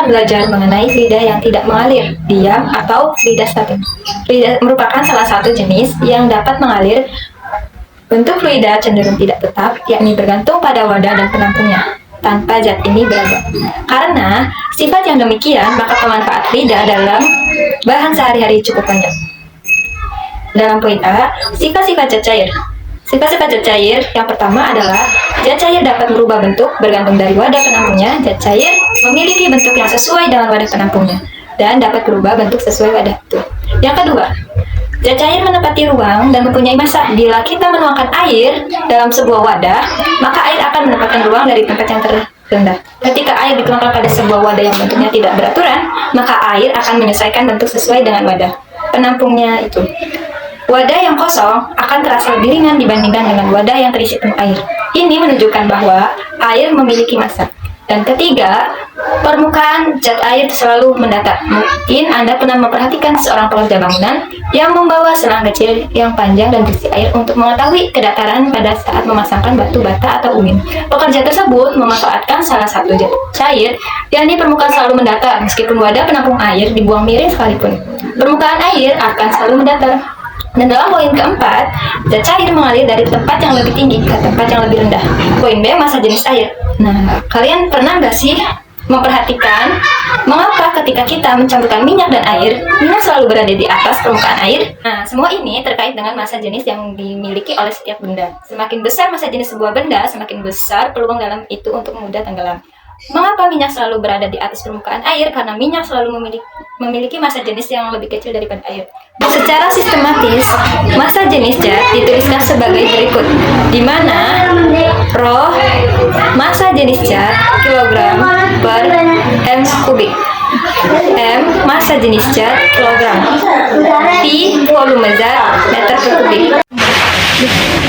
akan belajar mengenai fluida yang tidak mengalir, diam, atau fluida statik. Fluida merupakan salah satu jenis yang dapat mengalir. Bentuk fluida cenderung tidak tetap, yakni bergantung pada wadah dan penampungnya, tanpa zat ini beragam. Karena sifat yang demikian, maka pemanfaat fluida dalam bahan sehari-hari cukup banyak. Dalam poin A, sifat-sifat zat cair. Sifat-sifat zat cair yang pertama adalah zat cair dapat berubah bentuk bergantung dari wadah penampungnya. Zat cair memiliki bentuk yang sesuai dengan wadah penampungnya dan dapat berubah bentuk sesuai wadah itu. Yang kedua, zat cair menempati ruang dan mempunyai massa. Bila kita menuangkan air dalam sebuah wadah, maka air akan menempatkan ruang dari tempat yang terendah. Ketika air dituangkan pada sebuah wadah yang bentuknya tidak beraturan, maka air akan menyesuaikan bentuk sesuai dengan wadah penampungnya itu. Wadah yang kosong akan terasa lebih ringan dibandingkan dengan wadah yang terisi penuh air. Ini menunjukkan bahwa air memiliki massa. Dan ketiga, permukaan zat air selalu mendatar. Mungkin Anda pernah memperhatikan seorang pekerja bangunan yang membawa selang kecil yang panjang dan berisi air untuk mengetahui kedataran pada saat memasangkan batu bata atau ubin. Pekerja tersebut memanfaatkan salah satu zat cair, yakni permukaan selalu mendatar. Meskipun wadah penampung air dibuang miring sekalipun, permukaan air akan selalu mendatar. Dan dalam poin keempat, zat cair mengalir dari tempat yang lebih tinggi ke tempat yang lebih rendah. Poin B, massa jenis air. Nah, kalian pernah nggak sih memperhatikan mengapa ketika kita mencampurkan minyak dan air, minyak selalu berada di atas permukaan air? Nah, semua ini terkait dengan massa jenis yang dimiliki oleh setiap benda. Semakin besar massa jenis sebuah benda, semakin besar peluang dalam itu untuk mudah tenggelam. Mengapa minyak selalu berada di atas permukaan air? Karena minyak selalu memiliki massa jenis yang lebih kecil daripada air. Secara sistematis, massa jenis zat dituliskan sebagai berikut, di mana Rho massa jenis zat kilogram per m kubik, M massa jenis zat kilogram, P volume zat meter per kubik.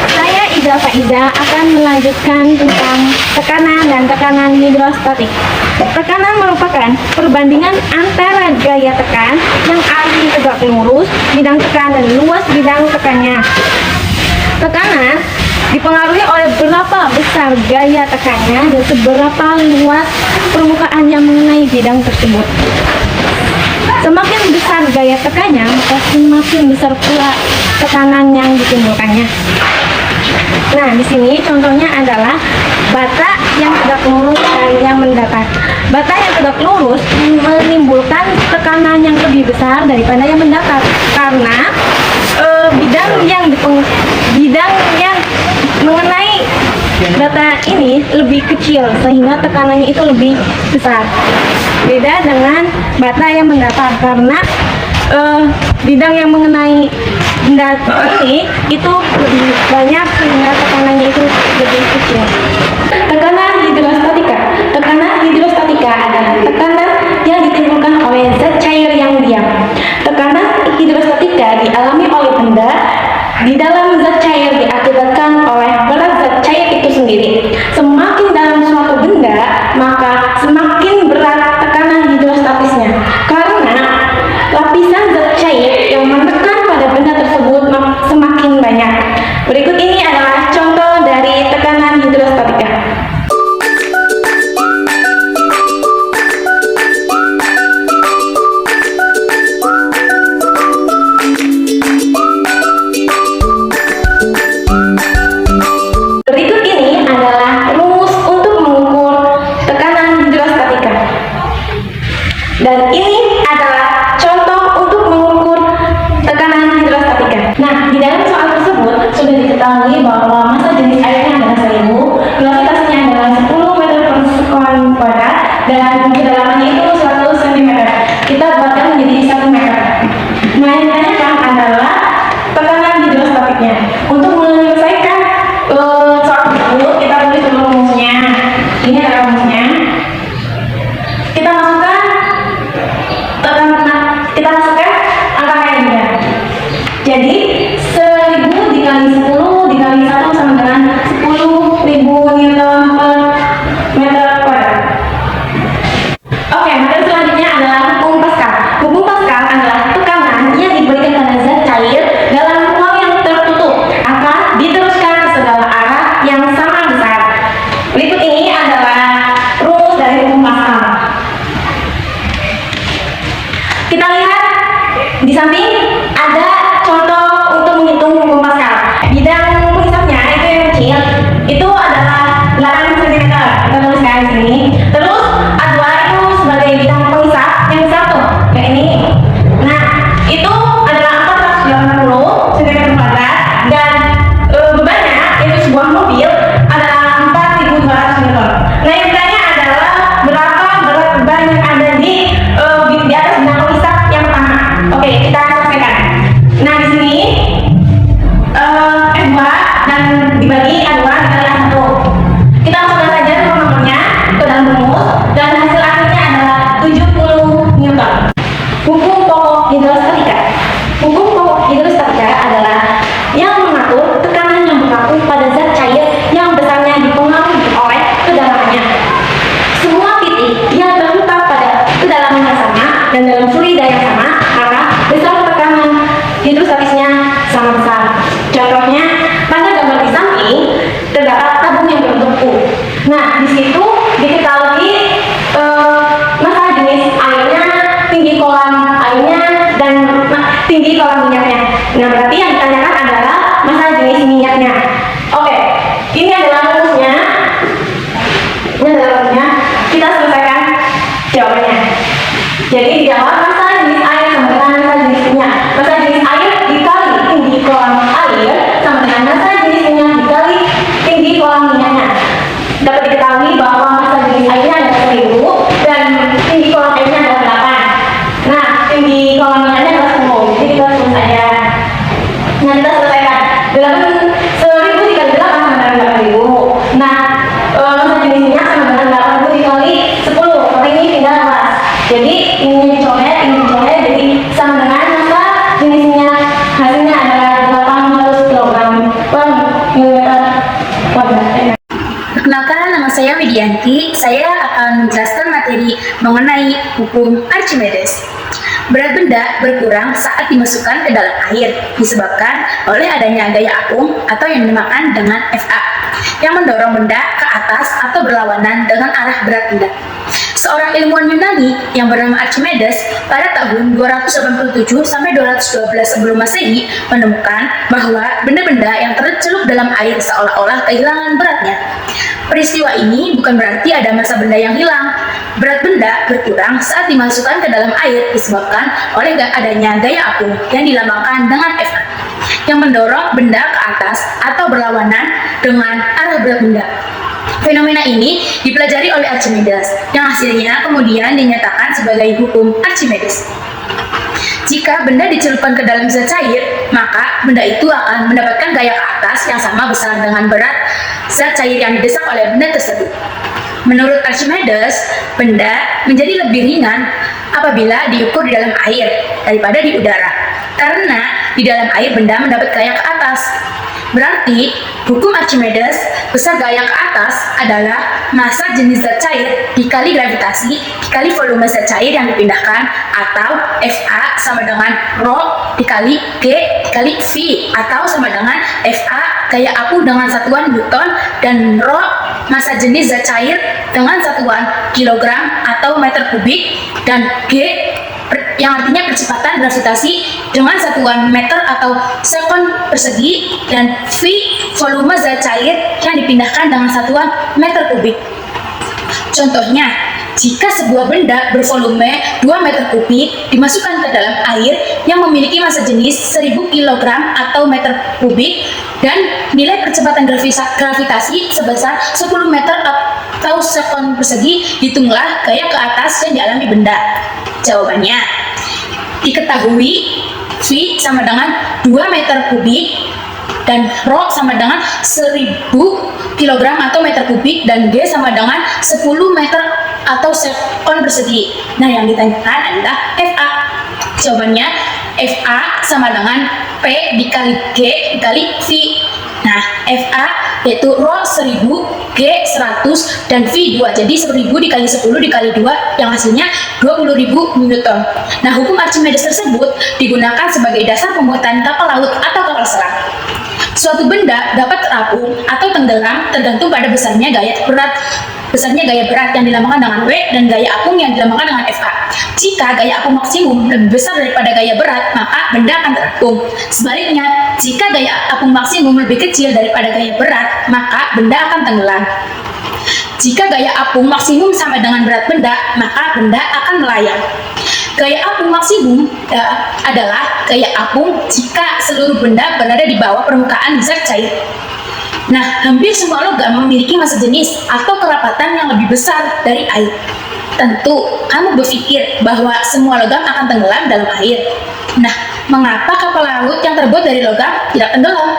Saya Ida Faida akan melanjutkan tentang tekanan dan tekanan hidrostatik. Tekanan merupakan perbandingan antara gaya tekan yang arti tegak lurus, bidang tekan, dan luas bidang tekannya. Tekanan dipengaruhi oleh berapa besar gaya tekannya dan seberapa luas permukaan yang mengenai bidang tersebut. Semakin besar gaya tekannya, maka semakin besar pula tekanan yang ditimbulkannya. Nah, di sini contohnya adalah bata yang tegak lurus dan yang mendatar. Bata yang tegak lurus menimbulkan tekanan yang lebih besar daripada yang mendatar karena bidang yang mengenai bata ini lebih kecil sehingga tekanannya itu lebih besar. Beda dengan bata yang mendatar karena bidang yang mengenai benda ini itu lebih banyak sehingga tekanannya itu lebih kecil. Tekanan hidrostatika. Tekanan hidrostatika adalah tekanan yang ditimbulkan oleh zat cair yang diam. Tekanan hidrostatika dialami oleh benda di dalam zat cair diakibatkan oleh berat zat cair itu sendiri. Semakin dalam suatu benda, maka semakin berat tekanan hidrostatisnya. Karena lapisan zat cair yang menekan pada benda tersebut semakin banyak. Berikut ini adalah contoh dari tekanan hidrostatika. Berikut ini adalah rumus untuk mengukur tekanan hidrostatika. Dan ini adalah contoh untuk mengukur tekanan hidrostatika. Nah, di dalam soal tersebut sudah diketahui bahwa massa jenis airnya adalah 1000, velocitasnya adalah 10 meter per sekon kuadrat, dan kedalamannya itu 100 cm. Kita buatkan menjadi 1 meter. Nah, yang ditanyakan adalah tekanan hidrostatiknya. Untuk menyelesaikan soal tersebut, kita tulis dulu rumusnya. Ini adalah rumusnya. Kita masukkan angka-angkanya. Jadi 1000 dikali 10 dikali 1 sama dengan 10.000 Newton per meter kuadrat. Oke, materi selanjutnya adalah hukum Pascal. Hukum Pascal adalah tekanan yang diberikan pada zat cair dalam ruang yang tertutup akan diteruskan ke segala arah yang sama besar. Berikut ini adalah rumus dari hukum Pascal. dan bebannya yaitu sebuah mobil adalah 4.200 Newton. Nah yang bertanya adalah berapa berat beban yang ada di atas benang rusak yang pertama. Oke, kita selesaikan. Nah di sini F2 dan dibagi A2 dikali A1. Kita masukkan saja nomor-nomornya ke dalam rumus dan hasil akhirnya adalah 70 Newton. Hukum pokok hidrostatika. Hukum pokok hidrostatika adalah yang mengatur tekanan yang berlaku pada zat cair yang besarnya dipengaruhi oleh kedalamannya. Semua titik yang terletak pada kedalaman yang sama dan dalam fluida yang sama, maka besar tekanan hidrostatisnya sama besar. Contohnya, pada gambar di samping terdapat tabung yang berbentuk U. Nah, di situ diketahui masalah jenis airnya, tinggi kolam airnya, dan tinggi kolam minyaknya. Nah, berarti yang ditanyakan adalah masalah jenis minyaknya. Oke, ini adalah rumusnya. Ini adalah rumusnya. Kita selesaikan jawabannya. Jadi dijawab masalah jenis air sama dengan masalah jenis minyak. Masalah jenis air dikali tinggi kolam air sama dengan masalah jenis minyak dikali tinggi kolam minyaknya. Dapat diketahui bahwa masalah jenis airnya adalah 1000 dan tinggi kolam airnya adalah 8. Nah, tinggi kolam minyaknya adalah 10. Jadi kita tulis saja. Nah, kita selesaikan. 1000 dikali 8 sama dengan 8000. Nah, masalah jenis minyak sama dengan 8000 dikali 10. Tapi ini pindah kelas. Jadi ini dicoret, jadi sama dengan masa jenis minyak hasilnya adalah 800 kg per mililiter wadah. Perkenalkan, nama saya Widianti. Saya akan menjelaskan materi mengenai hukum Archimedes. Berat benda berkurang saat dimasukkan ke dalam air disebabkan oleh adanya gaya apung atau yang dinamakan dengan Fa yang mendorong benda ke atas atau berlawanan dengan arah berat benda. Seorang ilmuwan Yunani yang bernama Archimedes pada tahun 287 sampai 212 sebelum Masehi menemukan bahwa benda-benda yang tercelup dalam air seolah-olah kehilangan beratnya. Peristiwa ini bukan berarti ada massa benda yang hilang. Berat benda berkurang saat dimasukkan ke dalam air disebabkan oleh adanya gaya apung yang dilambangkan dengan Fa yang mendorong benda ke atas atau berlawanan dengan arah berat benda. Fenomena ini dipelajari oleh Archimedes yang hasilnya kemudian dinyatakan sebagai hukum Archimedes. Jika benda dicelupkan ke dalam zat cair, maka benda itu akan mendapatkan gaya ke atas yang sama besar dengan berat zat cair yang didesak oleh benda tersebut. Menurut Archimedes, benda menjadi lebih ringan apabila diukur di dalam air daripada di udara, karena di dalam air benda mendapat gaya ke atas. Berarti, hukum Archimedes, besar gaya ke atas adalah massa jenis zat cair dikali gravitasi dikali volume zat cair yang dipindahkan, atau Fa sama dengan Rho dikali G dikali V, atau sama dengan Fa gaya apung dengan satuan Newton dan Rho massa jenis zat cair dengan satuan kilogram atau meter kubik, dan G yang artinya kecepatan gravitasi dengan satuan meter atau sekon persegi, dan V volume zat cair yang dipindahkan dengan satuan meter kubik. Contohnya, jika sebuah benda bervolume 2 meter kubik dimasukkan ke dalam air yang memiliki massa jenis 1000 kg atau meter kubik dan nilai percepatan gravitasi sebesar 10 meter atau sekon persegi, hitunglah gaya ke atas yang dialami benda. Jawabannya, diketahui V sama dengan 2 meter kubik dan Rho sama dengan 1000 kg atau meter kubik dan G sama dengan 10 meter atau sekon persegi. Nah, yang ditanyakan adalah Fa. Jawabannya, Fa sama dengan P dikali G dikali V. Nah, Fa yaitu Rho 1000, G 100, dan V 2. Jadi 1000 dikali 10 dikali 2 yang hasilnya 20.000 Newton. Nah, hukum Archimedes tersebut digunakan sebagai dasar pembuatan kapal laut atau kapal selam. Suatu benda dapat terapung atau tenggelam tergantung pada besarnya gaya berat yang dilambangkan dengan W dan gaya apung yang dilambangkan dengan Fa. Jika gaya apung maksimum lebih besar daripada gaya berat, maka benda akan terapung. Sebaliknya, jika gaya apung maksimum lebih kecil daripada gaya berat, maka benda akan tenggelam. Jika gaya apung maksimum sama dengan berat benda, maka benda akan melayang. Gaya apung maksimum adalah gaya apung jika seluruh benda berada di bawah permukaan zat cair. Nah, hampir semua logam memiliki massa jenis atau kerapatan yang lebih besar dari air. Tentu, kamu berpikir bahwa semua logam akan tenggelam dalam air. Nah, mengapa kapal laut yang terbuat dari logam tidak tenggelam?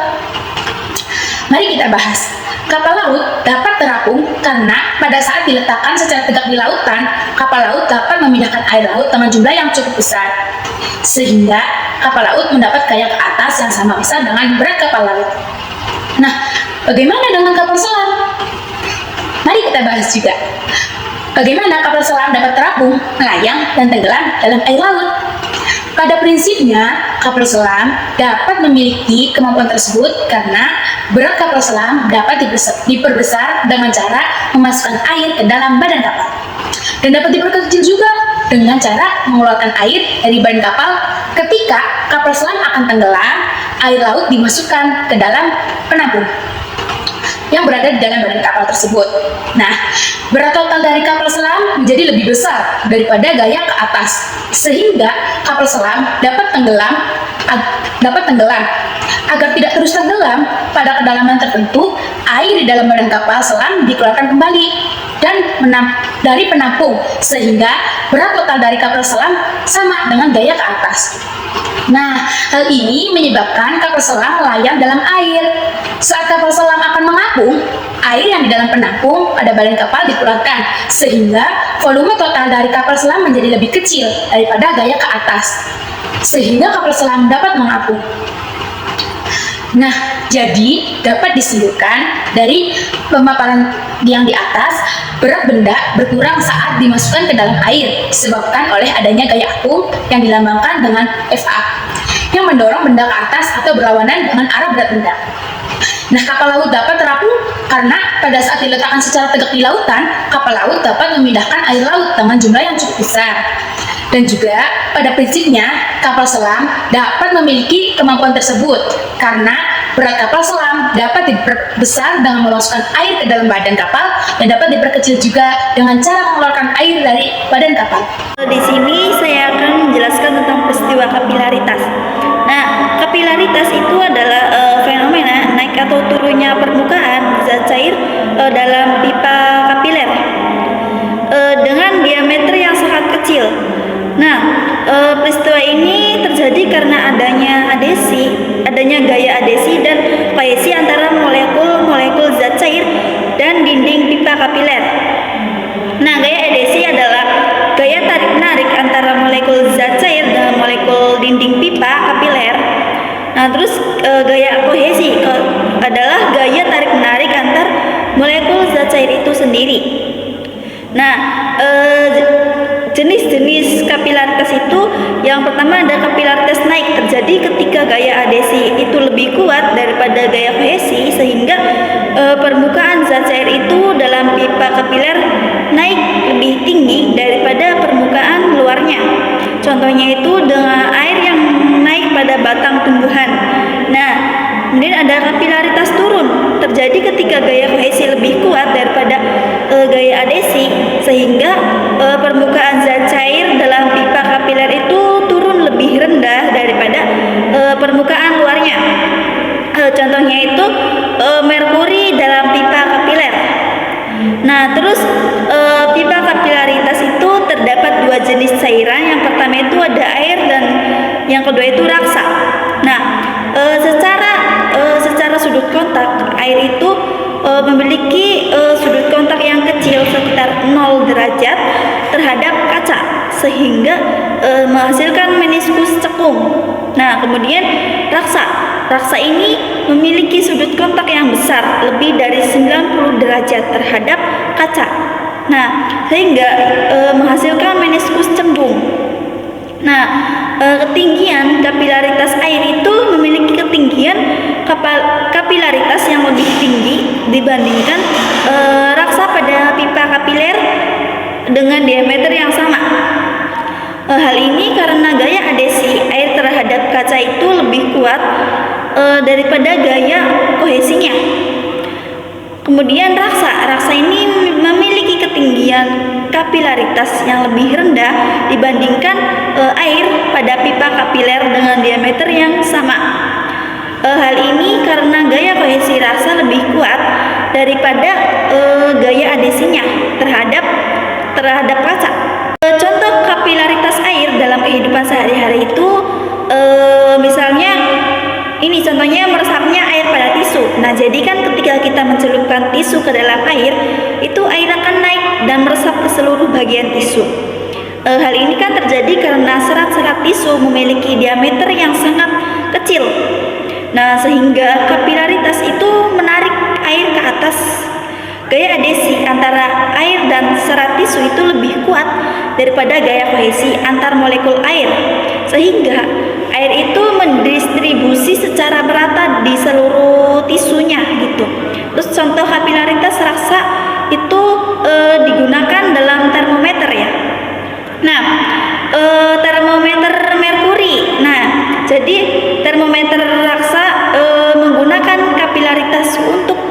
Mari kita bahas. Kapal laut dapat terapung karena pada saat diletakkan secara tegak di lautan, kapal laut dapat memindahkan air laut dengan jumlah yang cukup besar. Sehingga kapal laut mendapat gaya ke atas yang sama besar dengan berat kapal laut. Nah, bagaimana dengan kapal selam? Mari kita bahas juga. Bagaimana kapal selam dapat terapung, melayang, dan tenggelam dalam air laut? Pada prinsipnya, kapal selam dapat memiliki kemampuan tersebut karena berat kapal selam dapat diperbesar dengan cara memasukkan air ke dalam badan kapal. Dan dapat diperkecil juga dengan cara mengeluarkan air dari badan kapal ketika kapal selam akan tenggelam, air laut dimasukkan ke dalam penampung yang berada di dalam badan kapal tersebut. Nah, berat total dari kapal selam menjadi lebih besar daripada gaya ke atas, sehingga kapal selam dapat tenggelam. Agar tidak terus tenggelam pada kedalaman tertentu, air di dalam badan kapal selam dikeluarkan kembali dan dari penampung, sehingga berat total dari kapal selam sama dengan gaya ke atas. Nah, hal ini menyebabkan kapal selam melayang dalam air. Saat kapal selam akan mengapung, air yang di dalam penampung pada badan kapal dikeluarkan, sehingga volume total dari kapal selam menjadi lebih kecil daripada gaya ke atas, sehingga kapal selam dapat mengapung. Nah, jadi dapat disimpulkan dari pemaparan yang di atas, berat benda berkurang saat dimasukkan ke dalam air disebabkan oleh adanya gaya apung yang dilambangkan dengan Fa yang mendorong benda ke atas atau berlawanan dengan arah berat benda. Nah, kapal laut dapat terapung karena pada saat diletakkan secara tegak di lautan, kapal laut dapat memindahkan air laut dengan jumlah yang cukup besar. Dan juga pada prinsipnya kapal selam dapat memiliki kemampuan tersebut karena berat kapal selam dapat diperbesar dengan memasukkan air ke dalam badan kapal dan dapat diperkecil juga dengan cara mengeluarkan air dari badan kapal. Di sini saya akan menjelaskan tentang peristiwa kapilaritas. Nah, kapilaritas itu adalah fenomena naik atau turunnya permukaan zat cair dalam pipa kapiler dengan diameter yang sangat kecil. Nah, peristiwa ini terjadi karena adanya gaya adesi dan kohesi antara molekul-molekul zat cair dan dinding pipa kapiler. Nah, gaya adesi adalah gaya tarik-menarik antara molekul zat cair dan molekul dinding pipa kapiler. Nah, terus gaya kohesi adalah gaya tarik-menarik antar molekul zat cair itu sendiri. Nah, jenis-jenis kapilaritas itu yang pertama ada kapilaritas naik, terjadi ketika gaya adesi itu lebih kuat daripada gaya kohesi sehingga permukaan zat cair itu dalam pipa kapiler naik lebih tinggi daripada permukaan luarnya. Contohnya itu dengan air yang naik pada batang tumbuhan. Nah, kemudian ada kapilaritas turun, terjadi ketika gaya kohesi lebih kuat daripada gaya adesi sehingga permukaan zat cair dalam pipa kapiler itu turun lebih rendah daripada permukaan luarnya. Contohnya itu merkuri dalam pipa kapiler. Nah, terus pipa kapilaritas itu terdapat dua jenis cairan. Yang pertama itu ada air dan yang kedua itu raksa. Nah, secara sudut kontak, air itu memiliki sudut kontak yang kecil sekitar 0 derajat terhadap kaca sehingga menghasilkan meniskus cekung. Nah, kemudian raksa ini memiliki sudut kontak yang besar lebih dari 90 derajat terhadap kaca. Nah, sehingga menghasilkan meniskus cembung. Nah, ketinggian kapilaritas air itu memiliki ketinggian kapilaritas yang lebih tinggi dibandingkan raksa pada pipa kapiler dengan diameter yang sama. Hal ini karena gaya adesi air terhadap kaca itu lebih kuat daripada gaya kohesinya. Kemudian raksa ini memiliki ketinggian ketinggian kapilaritas yang lebih rendah dibandingkan air pada pipa kapiler dengan diameter yang sama. Hal ini karena gaya kohesi rasa lebih kuat daripada gaya adesinya terhadap kaca. Contoh kapilaritas air dalam kehidupan sehari-hari itu misalnya ini contohnya meresapnya air pada tisu. Nah, jadi kan ketika kita mencelupkan tisu ke dalam air, itu air akan naik dan meresap ke seluruh bagian tisu. Hal ini kan terjadi karena serat-serat tisu memiliki diameter yang sangat kecil. Nah, sehingga kapilaritas itu menarik air ke atas. Gaya adesi antara air dan serat tisu itu lebih kuat daripada gaya kohesi antar molekul air, sehingga air itu mendistribusi secara merata di seluruh tisunya gitu. Terus contoh kapilaritas rasa itu digunakan dalam termometer ya. Nah, termometer merkuri. Nah, jadi termometer raksa menggunakan kapilaritas untuk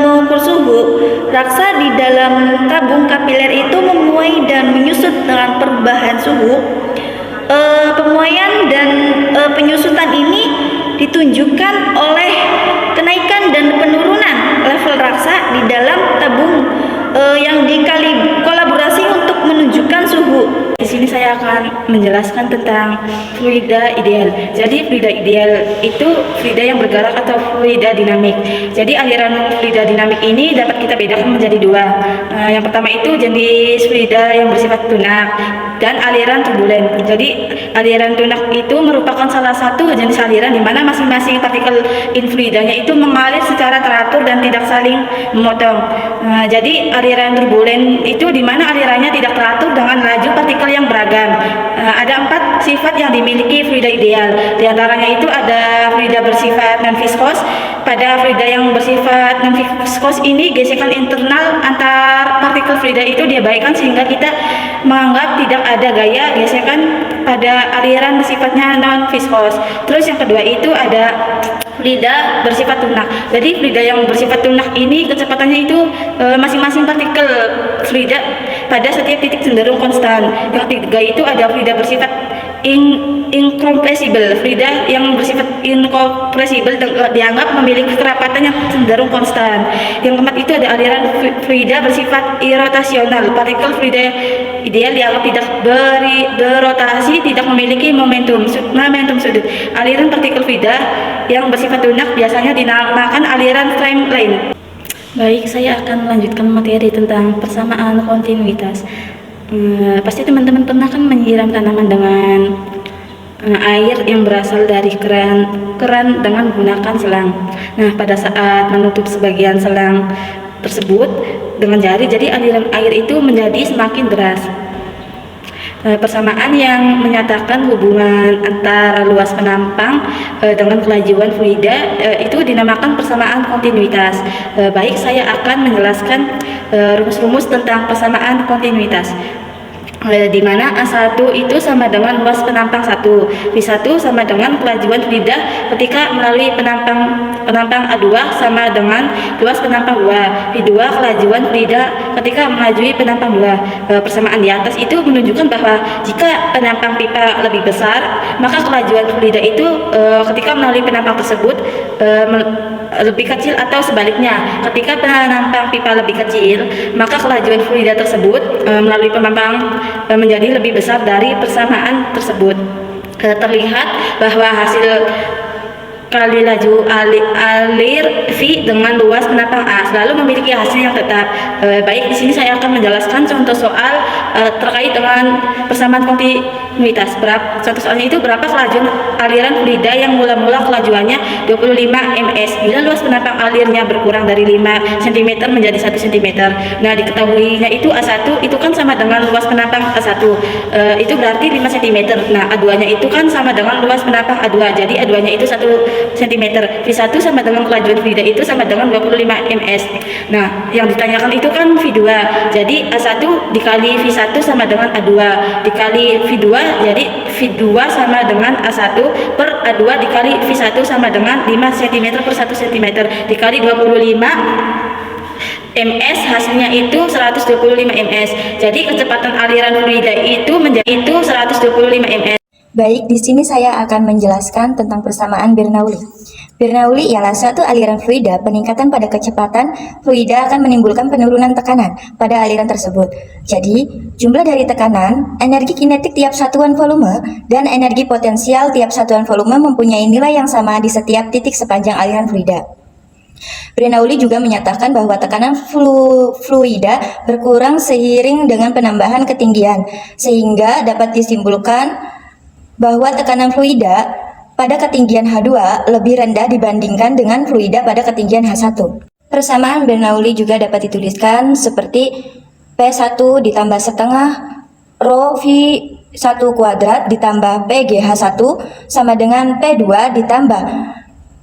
mengukur suhu. Raksa di dalam tabung kapiler itu memuai dan menyusut dengan perubahan suhu. Pemuaian dan penyusutan ini ditunjukkan oleh kenaikan dan penurunan level raksa di dalam tabung yang kolaborasi untuk menunjukkan suhu. Di sini saya akan menjelaskan tentang fluida ideal. Jadi fluida ideal itu fluida yang bergerak atau fluida dinamik. Jadi aliran fluida dinamik ini dapat kita bedakan menjadi dua. Yang pertama itu jenis fluida yang bersifat tunak dan aliran turbulen. Jadi aliran tunak itu merupakan salah satu jenis aliran di mana masing-masing partikel in fluidanya itu mengalir secara teratur dan tidak saling memotong. Jadi aliran turbulen itu di mana alirannya tidak teratur dengan laju partikel yang beragam. Ada 4 sifat yang dimiliki fluida ideal. Di antaranya itu ada fluida bersifat non-viskos. Pada fluida yang bersifat non-viskos ini gesekan internal antar partikel fluida itu diabaikan sehingga kita menganggap tidak ada gaya gesekan pada aliran sifatnya non-viskos. Terus yang kedua itu ada fluida bersifat tunak. Jadi fluida yang bersifat tunak ini kecepatannya itu masing-masing partikel fluida pada setiap titik cenderung konstan. Yang ketiga itu ada fluida bersifat incompressible. Fluida yang bersifat incompressible dianggap memiliki kerapatan yang cenderung konstan. Yang keempat itu ada aliran fluida bersifat irrotasional. Partikel fluida ideal dianggap tidak berotasi, tidak memiliki momentum sudut. Aliran partikel fluida yang bersifat tunak biasanya dinamakan aliran streamline. Baik, saya akan melanjutkan materi tentang persamaan kontinuitas. Pasti teman-teman pernah kan menyiram tanaman dengan air yang berasal dari keran dengan menggunakan selang. Nah, pada saat menutup sebagian selang tersebut dengan jari, jadi aliran air itu menjadi semakin deras. Persamaan yang menyatakan hubungan antara luas penampang dengan kelajuan fluida itu dinamakan persamaan kontinuitas. Baik, saya akan menjelaskan rumus-rumus tentang persamaan kontinuitas. Di mana A1 itu sama dengan luas penampang 1, V1 sama dengan kelajuan fluida ketika melalui penampang A2 sama dengan luas penampang 2, V2 kelajuan fluida ketika melalui penampang 2. Persamaan di atas itu menunjukkan bahwa jika penampang pipa lebih besar, maka kelajuan fluida itu ketika melalui penampang tersebut lebih kecil, atau sebaliknya, ketika penampang pipa lebih kecil, maka kelajuan fluida tersebut melalui penampang menjadi lebih besar dari persamaan tersebut. Terlihat bahwa hasil kali laju alir V dengan luas penampang A selalu memiliki hasil yang tetap. Baik, di sini saya akan menjelaskan contoh soal terkait dengan persamaan kontinuitas. Contoh soalnya itu berapa kelajuan aliran fluida yang mula-mula kelajuannya 25 ms bila luas penampang alirnya berkurang dari 5 cm menjadi 1 cm. Nah, diketahuinya itu A1 itu kan sama dengan luas penampang A1, itu berarti 5 cm. Nah, A2 nya itu kan sama dengan luas penampang A2, jadi A2 nya itu 1 cm. V1 sama dengan kelajuan fluida itu sama dengan 25 ms. Nah, yang ditanyakan itu kan V2, jadi A1 dikali V1 sama dengan A2 dikali V2, jadi V2 sama dengan A1 per A2 dikali V1 sama dengan 5 cm per 1 cm dikali 25 ms, hasilnya itu 125 ms. Jadi kecepatan aliran fluida itu menjadi 125 ms. Baik, di sini saya akan menjelaskan tentang persamaan Bernoulli. Bernoulli ialah suatu aliran fluida. Peningkatan pada kecepatan fluida akan menimbulkan penurunan tekanan pada aliran tersebut. Jadi, jumlah dari tekanan, energi kinetik tiap satuan volume, dan energi potensial tiap satuan volume mempunyai nilai yang sama di setiap titik sepanjang aliran fluida. Bernoulli juga menyatakan bahwa tekanan fluida berkurang seiring dengan penambahan ketinggian, sehingga dapat disimpulkan bahwa tekanan fluida pada ketinggian H2 lebih rendah dibandingkan dengan fluida pada ketinggian H1. Persamaan Bernoulli juga dapat dituliskan seperti P1 ditambah setengah rho V1 kuadrat ditambah PGH1 sama dengan P2 ditambah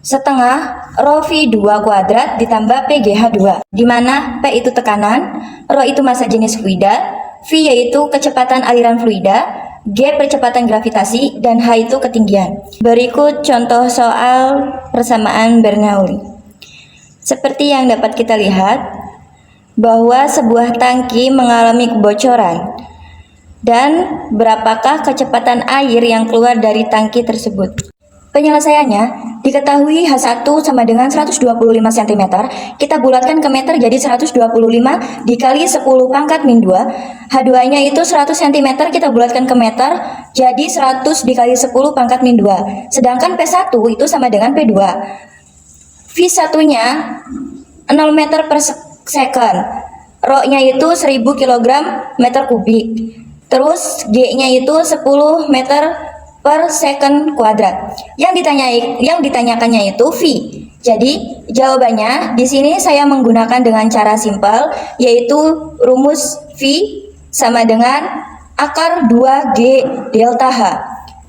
setengah rho V2 kuadrat ditambah PGH2, di mana P itu tekanan, rho itu massa jenis fluida, V yaitu kecepatan aliran fluida, G percepatan gravitasi, dan H itu ketinggian. Berikut contoh soal persamaan Bernoulli. Seperti yang dapat kita lihat, bahwa sebuah tangki mengalami kebocoran, dan berapakah kecepatan air yang keluar dari tangki tersebut. Penyelesaiannya, diketahui H1 sama dengan 125 cm, kita bulatkan ke meter jadi 125 dikali 10 pangkat min 2, H2-nya itu 100 cm, kita bulatkan ke meter jadi 100 dikali 10 pangkat min 2, sedangkan P1 itu sama dengan P2. V1-nya 0 meter per second, rho-nya itu 1000 kg meter kubik, terus G-nya itu 10 meter per second kuadrat. Yang ditanyakannya itu V. Jadi jawabannya di sini saya menggunakan dengan cara simpel, yaitu rumus V sama dengan akar 2G delta H.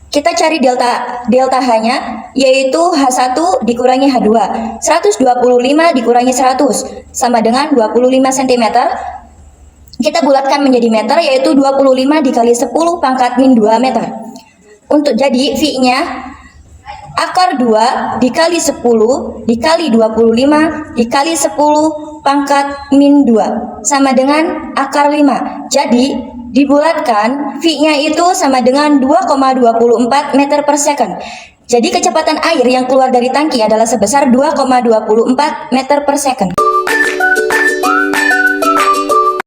Kita cari delta H-nya, yaitu H1 dikurangi H2. 125 dikurangi 100 sama dengan 25 cm. Kita bulatkan menjadi meter, yaitu 25 dikali 10 pangkat min 2 meter. Untuk jadi V-nya akar 2 dikali 10 dikali 25 dikali 10 pangkat min 2 sama dengan akar 5. Jadi dibulatkan V-nya itu sama dengan 2,24 meter per second. Jadi kecepatan air yang keluar dari tangki adalah sebesar 2,24 meter per second.